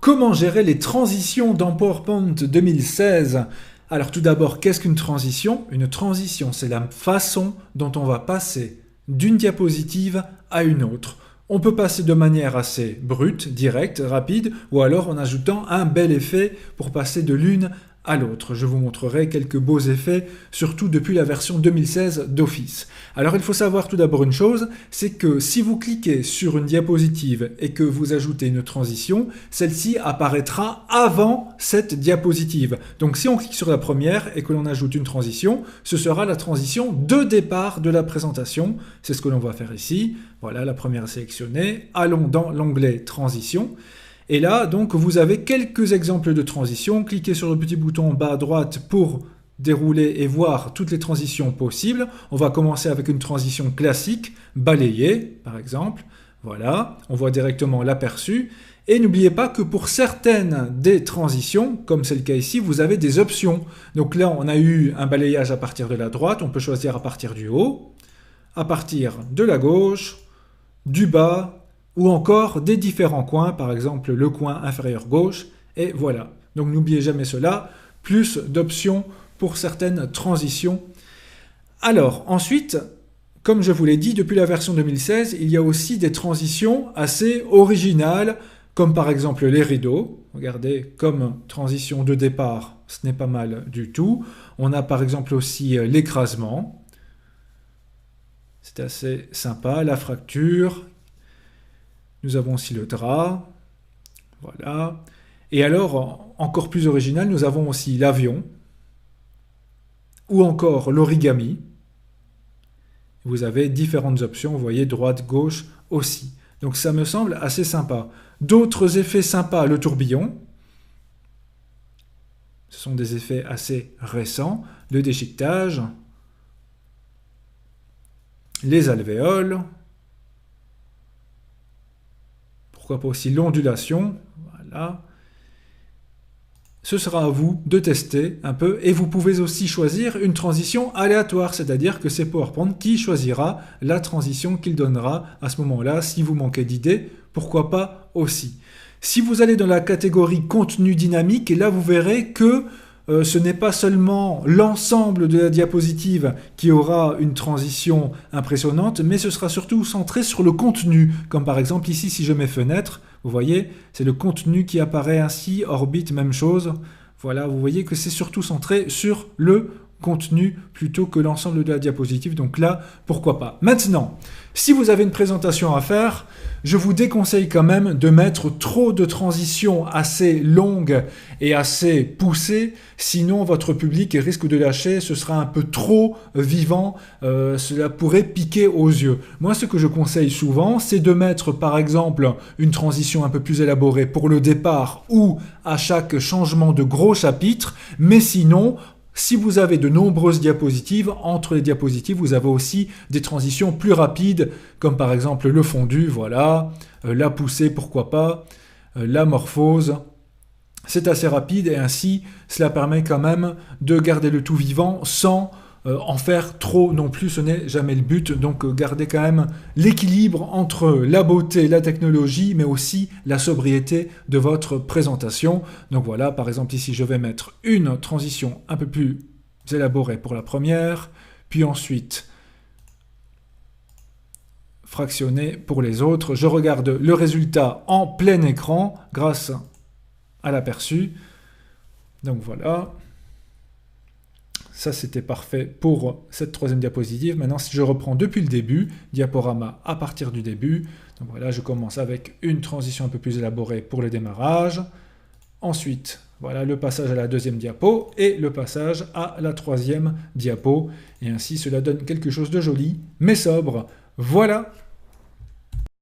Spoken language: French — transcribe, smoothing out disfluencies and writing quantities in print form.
Comment gérer les transitions dans PowerPoint 2016? Alors tout d'abord, qu'est-ce qu'une transition? Une transition, c'est la façon dont on va passer d'une diapositive à une autre. On peut passer de manière assez brute, directe, rapide, ou alors en ajoutant un bel effet pour passer de l'une à l'autre. Je vous montrerai quelques beaux effets, surtout depuis la version 2016 d'Office. Alors il faut savoir tout d'abord une chose, c'est que si vous cliquez sur une diapositive et que vous ajoutez une transition, celle-ci apparaîtra avant cette diapositive. Donc si on clique sur la première et que l'on ajoute une transition, ce sera la transition de départ de la présentation. C'est ce que l'on va faire ici. Voilà, la première est sélectionnée. Allons dans l'onglet Transition. Et là, donc, vous avez quelques exemples de transitions. Cliquez sur le petit bouton en bas à droite pour dérouler et voir toutes les transitions possibles. On va commencer avec une transition classique, balayer, par exemple. Voilà, on voit directement l'aperçu. Et n'oubliez pas que pour certaines des transitions, comme c'est le cas ici, vous avez des options. Donc là, on a eu un balayage à partir de la droite. On peut choisir à partir du haut, à partir de la gauche, du bas, ou encore des différents coins, par exemple le coin inférieur gauche, et voilà. Donc n'oubliez jamais cela, plus d'options pour certaines transitions. Alors ensuite, comme je vous l'ai dit, depuis la version 2016, il y a aussi des transitions assez originales, comme par exemple les rideaux. Regardez, comme transition de départ, ce n'est pas mal du tout. On a par exemple aussi l'écrasement. C'est assez sympa, la fracture. Nous avons aussi le drap, voilà. Et alors, encore plus original, nous avons aussi l'avion, ou encore l'origami. Vous avez différentes options, vous voyez, droite, gauche aussi. Donc ça me semble assez sympa. D'autres effets sympas, le tourbillon. Ce sont des effets assez récents. Le déchiquetage, les alvéoles. Pourquoi pas aussi l'ondulation, voilà. Ce sera à vous de tester un peu et vous pouvez aussi choisir une transition aléatoire, c'est-à-dire que c'est PowerPoint qui choisira la transition qu'il donnera à ce moment-là. Si vous manquez d'idées, pourquoi pas aussi. Si vous allez dans la catégorie contenu dynamique, et là vous verrez que ce n'est pas seulement l'ensemble de la diapositive qui aura une transition impressionnante, mais ce sera surtout centré sur le contenu. Comme par exemple ici, si je mets fenêtre, vous voyez, c'est le contenu qui apparaît ainsi, orbite, même chose. Voilà, vous voyez que c'est surtout centré sur le contenu plutôt que l'ensemble de la diapositive. Donc là, pourquoi pas. Maintenant, si vous avez une présentation à faire, je vous déconseille quand même de mettre trop de transitions assez longues et assez poussées, sinon votre public risque de lâcher, ce sera un peu trop vivant, cela pourrait piquer aux yeux. Moi, ce que je conseille souvent, c'est de mettre par exemple une transition un peu plus élaborée pour le départ ou à chaque changement de gros chapitre, mais sinon, si vous avez de nombreuses diapositives, entre les diapositives, vous avez aussi des transitions plus rapides, comme par exemple le fondu, voilà, la poussée, pourquoi pas, la morphose. C'est assez rapide et ainsi, cela permet quand même de garder le tout vivant sans en faire trop non plus, ce n'est jamais le but. Donc gardez quand même l'équilibre entre la beauté, la technologie, mais aussi la sobriété de votre présentation. Donc voilà, par exemple ici je vais mettre une transition un peu plus élaborée pour la première, puis ensuite fractionner pour les autres. Je regarde le résultat en plein écran grâce à l'aperçu. Donc voilà. Ça, c'était parfait pour cette troisième diapositive. Maintenant, si je reprends depuis le début, diaporama à partir du début. Donc voilà, je commence avec une transition un peu plus élaborée pour le démarrage. Ensuite, voilà le passage à la deuxième diapo et le passage à la troisième diapo. Et ainsi, cela donne quelque chose de joli, mais sobre. Voilà.